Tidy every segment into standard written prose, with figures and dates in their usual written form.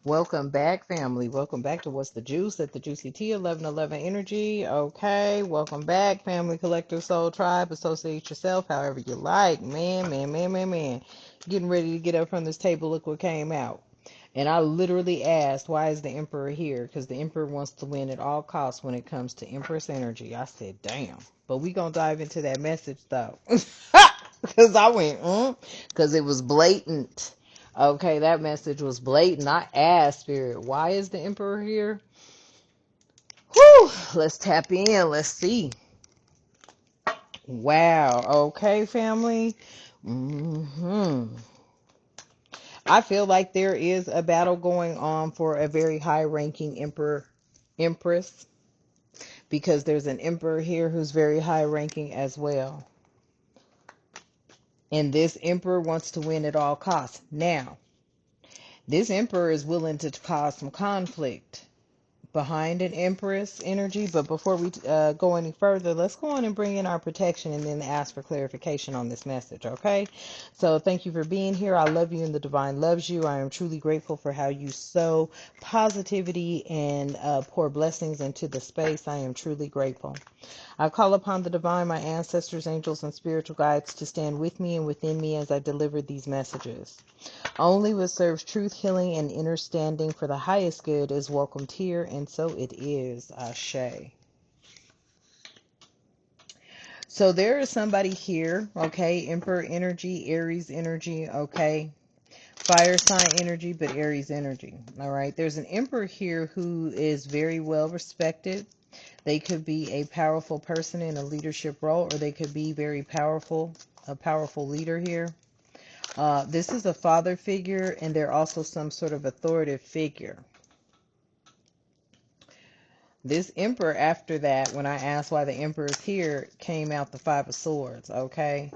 Welcome back, family. Welcome back to What's the Juice at the Juicy T 1111 Energy. Okay, welcome back, family, collective, soul tribe. Associate yourself however you like. Man. Getting ready to get up from this table. Look what came out. And I literally asked, why is the Emperor here? Because the Emperor wants to win at all costs when it comes to Empress energy. I said, damn. But we going to dive into that message, though. Because I went, because it was blatant. Okay, that message was blatant. I asked Spirit, why is the Emperor here? Whew, let's tap in. Let's see. Wow. Okay, family. I feel like there is a battle going on for a very high-ranking Empress, because there's an Emperor here who's very high-ranking as well. And this Emperor wants to win at all costs. Now, this Emperor is willing to cause some conflict behind an Empress energy. But before we go any further, let's go on and bring in our protection and then ask for clarification on this message, okay? So thank you for being here. I love you and the divine loves you. I am truly grateful for how you sow positivity and pour blessings into the space. I am truly grateful. I call upon the divine, my ancestors, angels, and spiritual guides to stand with me and within me as I deliver these messages. Only what serves truth, healing, and understanding for the highest good is welcomed here, and so it is. Ashe. So there is somebody here, okay? Emperor energy, Aries energy, okay? Fire sign energy, but Aries energy, all right? There's an Emperor here who is very well respected. They could be a powerful person in a leadership role, or they could be very powerful, a powerful leader here. This is a father figure, and they're also some sort of authoritative figure. This Emperor, after that, when I asked why the Emperor is here, came out the Five of Swords, okay?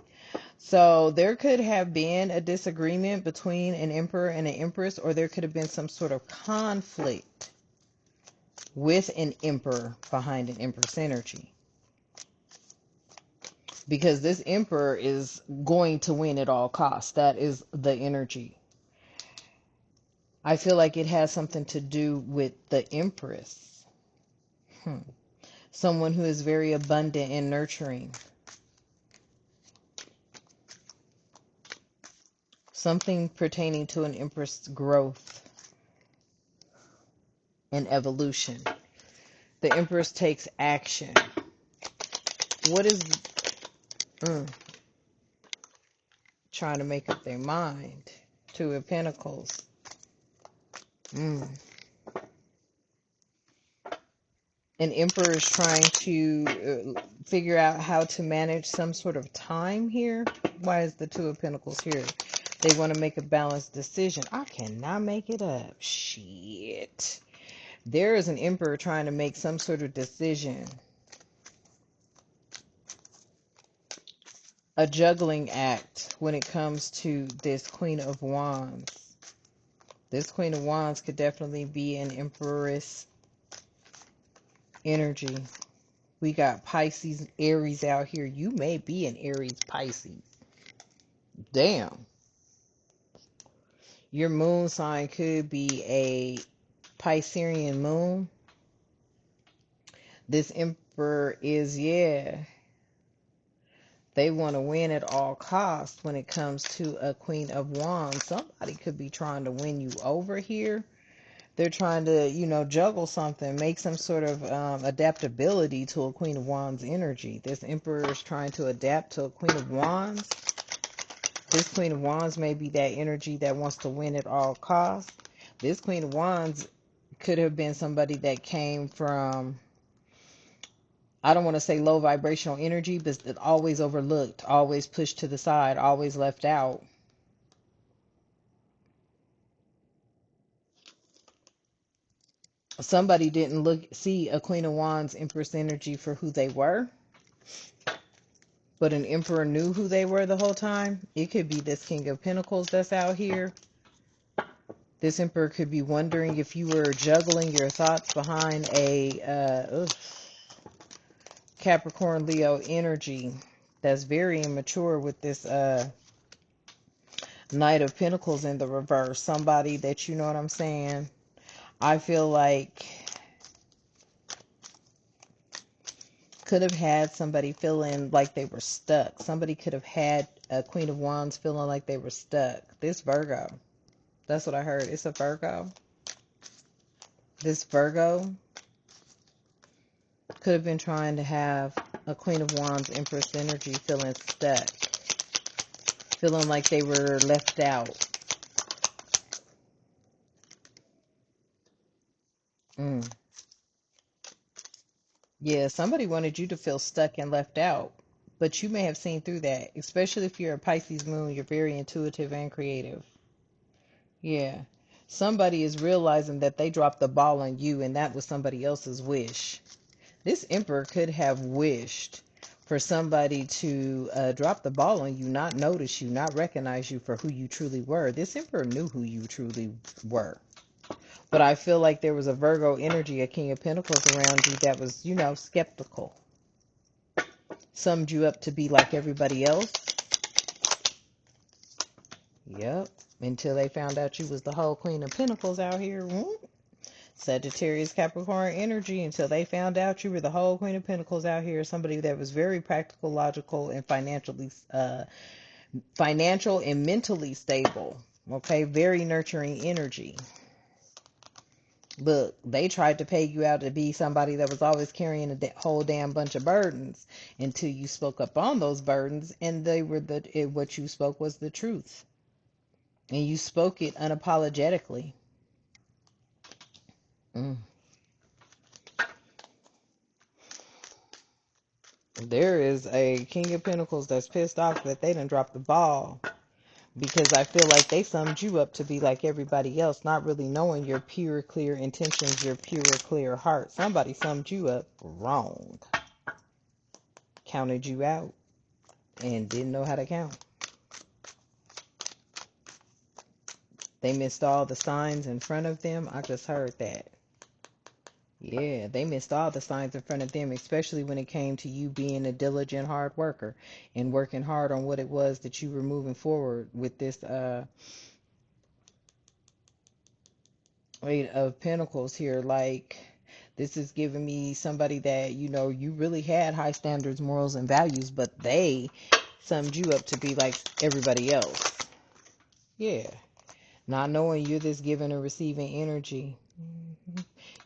So there could have been a disagreement between an Emperor and an Empress, or there could have been some sort of conflict with an Emperor behind an Empress energy. Because this Emperor is going to win at all costs. That is the energy. I feel like it has something to do with the Empress. Someone who is very abundant and nurturing. Something pertaining to an Empress growth and evolution. The Empress takes action. What is trying to make up their mind? Two of Pentacles. An Emperor is trying to figure out how to manage some sort of time here. Why is the Two of Pentacles here? They want to make a balanced decision. I cannot make it up. Shit. There is an Emperor trying to make some sort of decision. A juggling act when it comes to this Queen of Wands. This Queen of Wands could definitely be an Empress energy. We got Pisces, Aries out here. You may be an Aries Pisces. Damn. Your moon sign could be a Piscean moon. This Emperor is, they want to win at all costs when it comes to a Queen of Wands. Somebody could be trying to win you over here. They're trying to, juggle something, make some sort of adaptability to a Queen of Wands energy. This Emperor is trying to adapt to a Queen of Wands. This Queen of Wands may be that energy that wants to win at all costs. This Queen of Wands could have been somebody that came from, I don't want to say low vibrational energy, but always overlooked, always pushed to the side, always left out. Somebody didn't see a Queen of Wands Empress energy for who they were, but an Emperor knew who they were the whole time. It could be this King of Pentacles that's out here. This Emperor could be wondering if you were juggling your thoughts behind a Capricorn Leo energy that's very immature with this Knight of Pentacles in the reverse. Somebody that, you know what I'm saying, I feel like could have had somebody feeling like they were stuck. Somebody could have had a Queen of Wands feeling like they were stuck. This Virgo. That's what I heard. It's a Virgo. This Virgo could have been trying to have a Queen of Wands, Empress energy, feeling stuck. Feeling like they were left out. Mm. Yeah, somebody wanted you to feel stuck and left out. But you may have seen through that. Especially if you're a Pisces moon, you're very intuitive and creative. Yeah. Somebody is realizing that they dropped the ball on you and that was somebody else's wish. This Emperor could have wished for somebody to drop the ball on you, not notice you, not recognize you for who you truly were. This Emperor knew who you truly were. But I feel like there was a Virgo energy, a King of Pentacles around you that was, skeptical. Summed you up to be like everybody else. Yep. Until they found out you was the whole Queen of Pentacles out here. Sagittarius, Capricorn energy, until they found out you were the whole Queen of Pentacles out here. Somebody that was very practical, logical, and financial and mentally stable. Okay, very nurturing energy. Look, they tried to pay you out to be somebody that was always carrying a whole damn bunch of burdens until you spoke up on those burdens, and what you spoke was the truth, and you spoke it unapologetically. Mm. There is a King of Pentacles that's pissed off that they done dropped the ball, because I feel like they summed you up to be like everybody else, not really knowing your pure, clear intentions, your pure, clear heart. Somebody summed you up wrong, counted you out, and didn't know how to count. They missed all the signs in front of them. I just heard that. Yeah, they missed all the signs in front of them, especially when it came to you being a diligent hard worker and working hard on what it was that you were moving forward with this Eight of Pentacles here. Like, this is giving me somebody that, you really had high standards, morals, and values, but they summed you up to be like everybody else. Yeah. Not knowing you're this giving and receiving energy.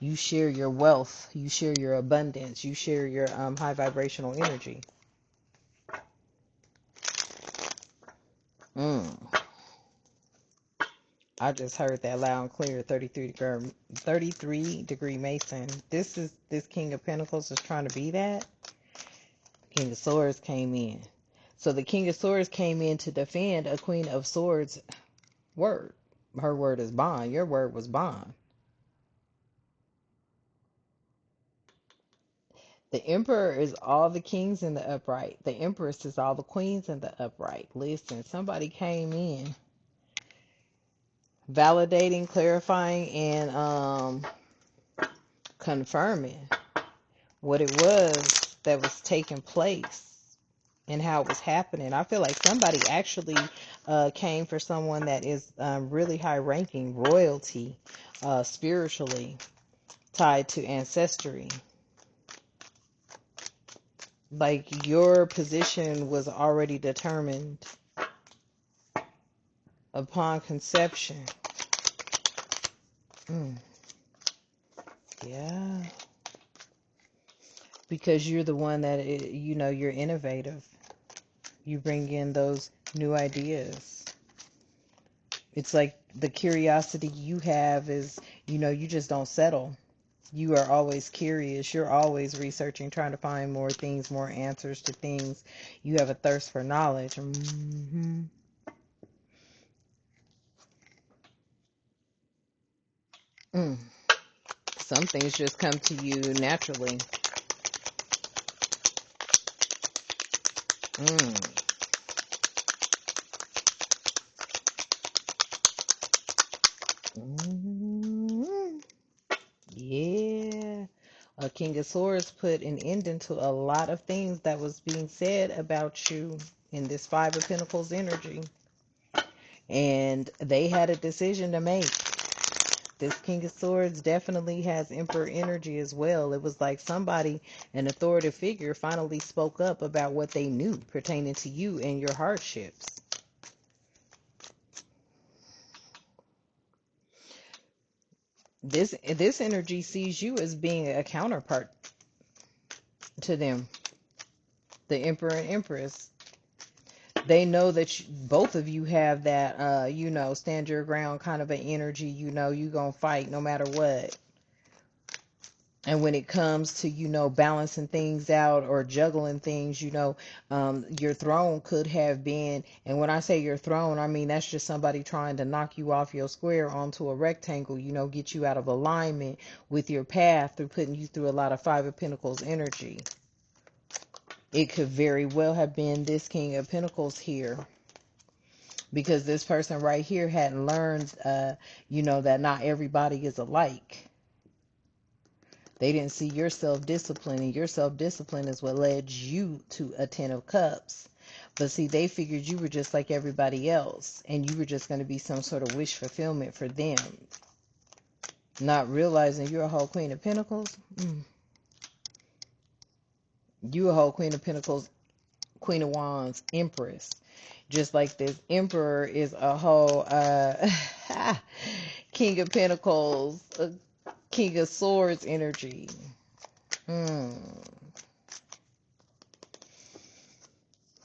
You share your wealth. You share your abundance. You share your high vibrational energy. I just heard that loud and clear. 33 degree Mason. This King of Pentacles is trying to be that. King of Swords came in. So the King of Swords came in to defend a Queen of Swords word. Her word is bond. Your word was bond. The Emperor is all the kings in the upright. The Empress is all the queens in the upright. Listen, somebody came in validating, clarifying, and confirming what it was that was taking place and how it was happening. I feel like somebody actually came for someone that is really high ranking, royalty, spiritually tied to ancestry. Like, your position was already determined upon conception. Yeah. Because you're the one that, you're innovative. You bring in those new ideas. It's like the curiosity you have is, you just don't settle. You are always curious. You're always researching, trying to find more things, more answers to things. You have a thirst for knowledge. Some things just come to you naturally. Yeah. A King of Swords put an end into a lot of things that was being said about you in this Five of Pentacles energy. And they had a decision to make. This King of Swords definitely has Emperor energy as well. It was like somebody, an authoritative figure, finally spoke up about what they knew pertaining to you and your hardships. This energy sees you as being a counterpart to them, the Emperor and Empress. They know that both of you have that, stand your ground kind of an energy. You gonna fight no matter what. And when it comes to, balancing things out or juggling things, your throne could have been, and when I say your throne, I mean that's just somebody trying to knock you off your square onto a rectangle, get you out of alignment with your path through putting you through a lot of Five of Pentacles energy. It could very well have been this King of Pentacles here, because this person right here hadn't learned, that not everybody is alike. They didn't see your self-discipline, and your self-discipline is what led you to a Ten of Cups. But see, they figured you were just like everybody else, and you were just going to be some sort of wish fulfillment for them. Not realizing you're a whole Queen of Pentacles. You a whole Queen of Pentacles, Queen of Wands, Empress. Just like this Emperor is a whole King of Pentacles, King of Swords energy.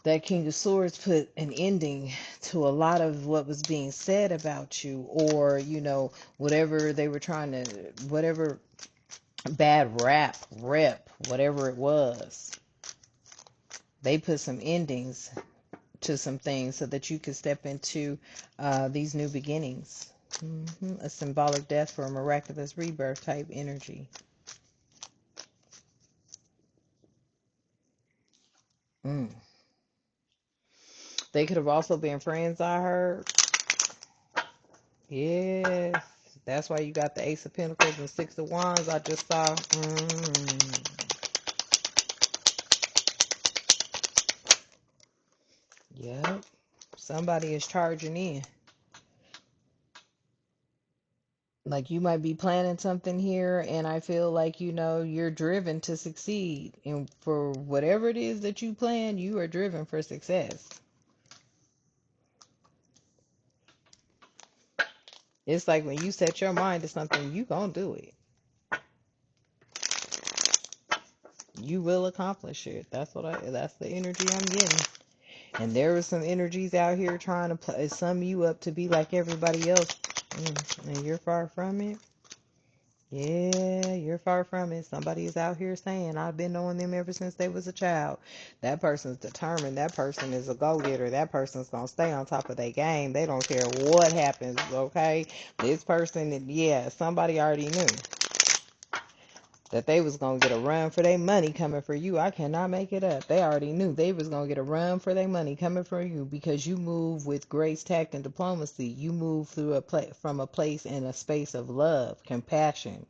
That King of Swords put an ending to a lot of what was being said about you, or, whatever they were trying to, whatever bad rep, whatever it was. They put some endings to some things so that you could step into these new beginnings. A symbolic death for a miraculous rebirth type energy. They could have also been friends, I heard. Yes. That's why you got the Ace of Pentacles and Six of Wands I just saw. Yep. Somebody is charging in. Like, you might be planning something here, and I feel like, you're driven to succeed. And for whatever it is that you plan, you are driven for success. It's like when you set your mind to something, you gonna do it. You will accomplish it. That's the energy I'm getting. And there were some energies out here trying to sum you up to be like everybody else. And you're far from it. Yeah, you're far from it. Somebody is out here saying, I've been knowing them ever since they was a child. That person's determined. That person is a go-getter. That person's going to stay on top of their game. They don't care what happens, okay? This person, yeah, somebody already knew that they was going to get a run for their money coming for you. I cannot make it up. They already knew they was going to get a run for their money coming for you, because you move with grace, tact, and diplomacy. You move through from a place and a space of love, compassion,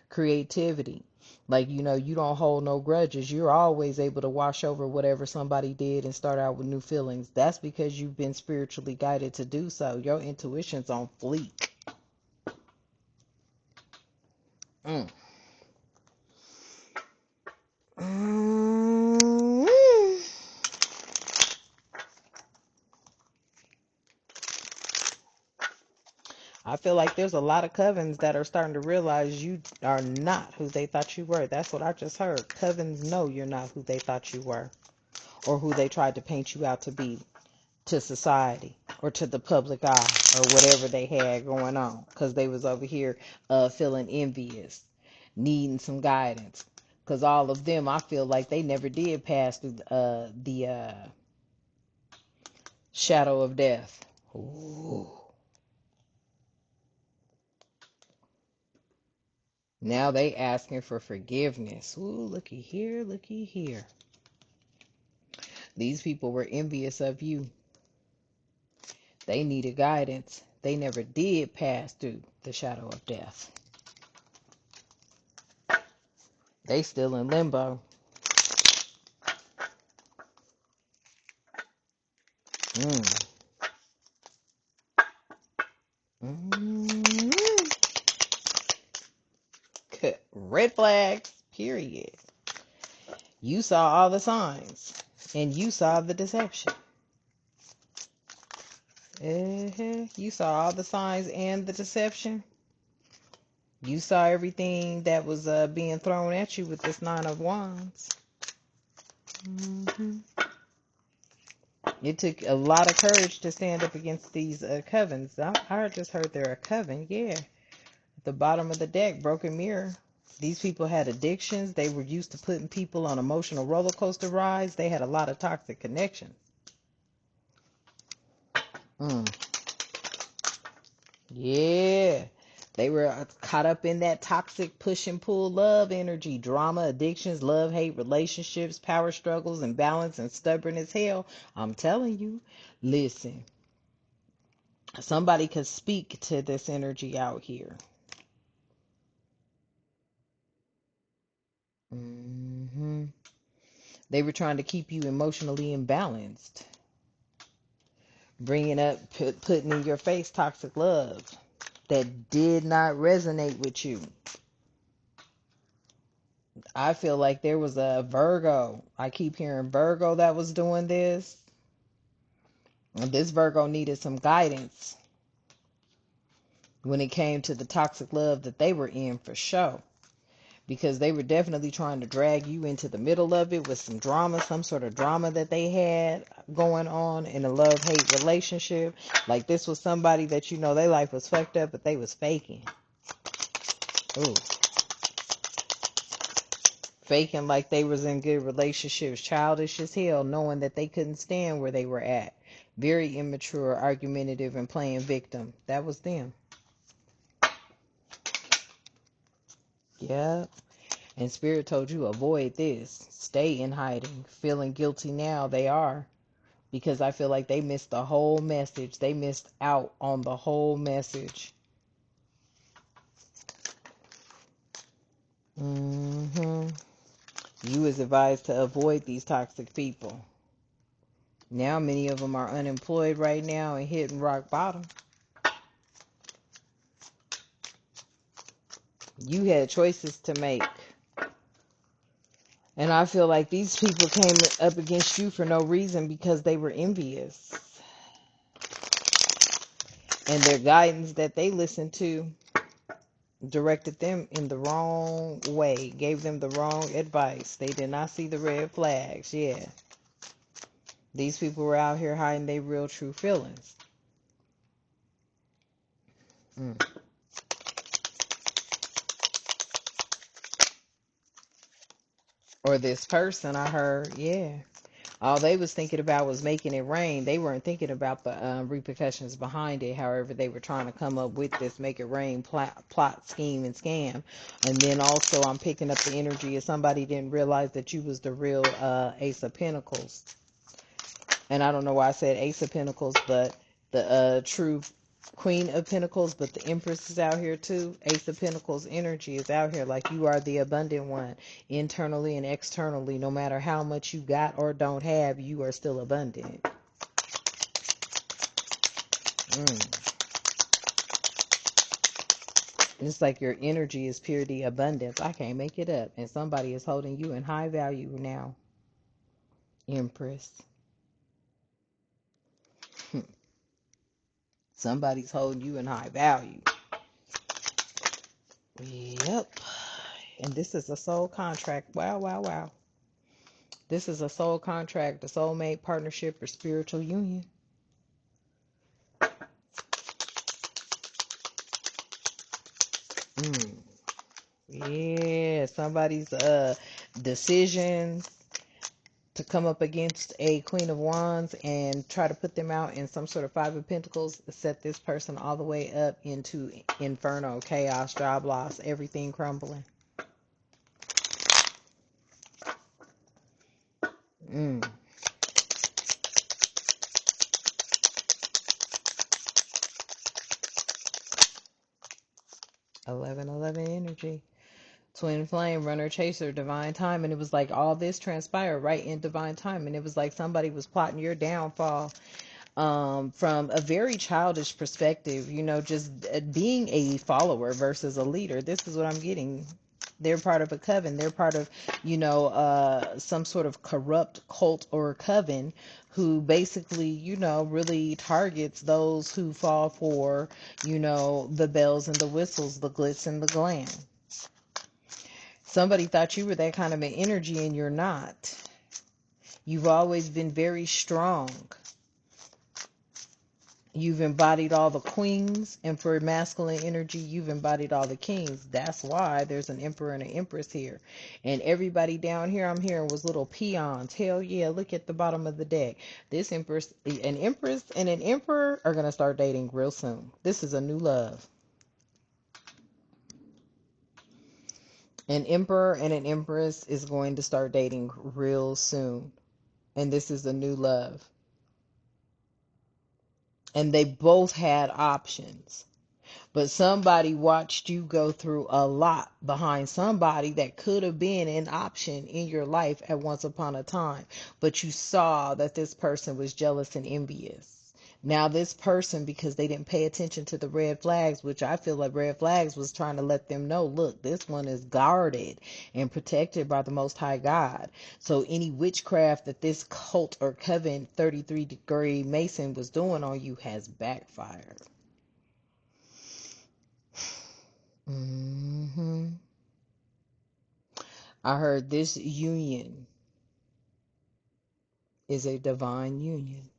creativity. Like, you don't hold no grudges. You're always able to wash over whatever somebody did and start out with new feelings. That's because you've been spiritually guided to do so. Your intuition's on fleek. I feel like there's a lot of covens that are starting to realize you are not who they thought you were. That's what I just heard. Covens know you're not who they thought you were, or who they tried to paint you out to be to society or to the public eye, or whatever they had going on, because they was over here feeling envious, needing some guidance. Because all of them, I feel like they never did pass through the shadow of death. Ooh. Now they asking for forgiveness. Ooh, looky here, looky here. These people were envious of you. They needed guidance. They never did pass through the shadow of death. They still in limbo. Red flags, period. You saw all the signs, and you saw the deception. You saw all the signs and the deception. You saw everything that was being thrown at you with this Nine of Wands. It took a lot of courage to stand up against these covens. I just heard they're a coven, yeah. At the bottom of the deck, broken mirror. These people had addictions. They were used to putting people on emotional roller coaster rides. They had a lot of toxic connections. Yeah. They were caught up in that toxic push and pull love energy, drama, addictions, love, hate, relationships, power struggles, imbalance, and stubborn as hell. I'm telling you, listen, somebody could speak to this energy out here. They were trying to keep you emotionally imbalanced, bringing up, putting in your face toxic love that did not resonate with you. I feel like there was a Virgo. I keep hearing Virgo that was doing this. And this Virgo needed some guidance when it came to the toxic love that they were in, for sure. Because they were definitely trying to drag you into the middle of it with some drama, some sort of drama that they had going on in a love-hate relationship. Like this was somebody that, you know, their life was fucked up, but they was faking. Ooh. Faking like they was in good relationships, childish as hell, knowing that they couldn't stand where they were at. Very immature, argumentative, and playing victim. That was them. Yep. And Spirit told you, avoid this. Stay in hiding. Feeling guilty now, they are. Because I feel like they missed the whole message. They missed out on the whole message. You was advised to avoid these toxic people. Now many of them are unemployed right now and hitting rock bottom. You had choices to make. And I feel like these people came up against you for no reason because they were envious. And their guidance that they listened to directed them in the wrong way, gave them the wrong advice. They did not see the red flags. Yeah. These people were out here hiding their real true feelings. Or this person, I heard, yeah. All they was thinking about was making it rain. They weren't thinking about the repercussions behind it. However, they were trying to come up with this make it rain plot, scheme, and scam. And then also I'm picking up the energy of somebody didn't realize that you was the real Ace of Pentacles. And I don't know why I said Ace of Pentacles, but the true Queen of Pentacles, but the Empress is out here too. Ace of Pentacles energy is out here. Like you are the abundant one, internally and externally. No matter how much you got or don't have, you are still abundant. It's like your energy is purity abundance. I can't make it up. And somebody is holding you in high value now, Empress. Somebody's holding you in high value. Yep. And this is a soul contract. Wow, wow, wow. This is a soul contract, a soulmate partnership, or spiritual union. Yeah, somebody's decisions to come up against a Queen of Wands and try to put them out in some sort of Five of Pentacles, set this person all the way up into inferno, chaos, job loss, everything crumbling. 1111 energy. Twin flame, runner, chaser, divine time. And it was like all this transpired right in divine time. And it was like somebody was plotting your downfall from a very childish perspective, you know, just being a follower versus a leader. This is what I'm getting. They're part of a coven. They're part of, some sort of corrupt cult or coven who basically, really targets those who fall for, the bells and the whistles, the glitz and the glam. Somebody thought you were that kind of an energy and you're not. You've always been very strong. You've embodied all the queens, and for masculine energy, you've embodied all the kings. That's why there's an emperor and an empress here. And everybody down here, I'm hearing, was little peons. Hell yeah, look at the bottom of the deck. This empress and an emperor are going to start dating real soon. This is a new love. An emperor and an empress is going to start dating real soon. And this is a new love. And they both had options. But somebody watched you go through a lot behind somebody that could have been an option in your life at once upon a time. But you saw that this person was jealous and envious. Now this person, because they didn't pay attention to the red flags, which I feel like red flags was trying to let them know, look, this one is guarded and protected by the Most High God. So any witchcraft that this cult or coven 33-degree Mason was doing on you has backfired. I heard this union is a divine union.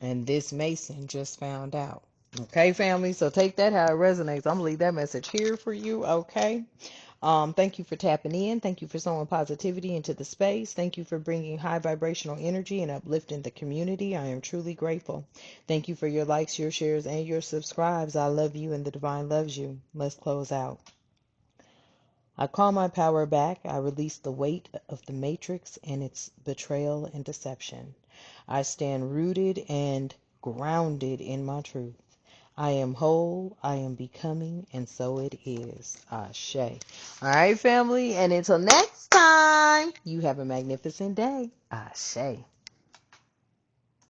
And this Mason just found out. Okay, family? So take that how it resonates. I'm going to leave that message here for you, okay? Thank you for tapping in. Thank you for sowing positivity into the space. Thank you for bringing high vibrational energy and uplifting the community. I am truly grateful. Thank you for your likes, your shares, and your subscribes. I love you and the divine loves you. Let's close out. I call my power back. I release the weight of the matrix and its betrayal and deception. I stand rooted and grounded in my truth. I am whole, I am becoming, and so it is. Ashe. All right, family, and until next time, you have a magnificent day. Ashe.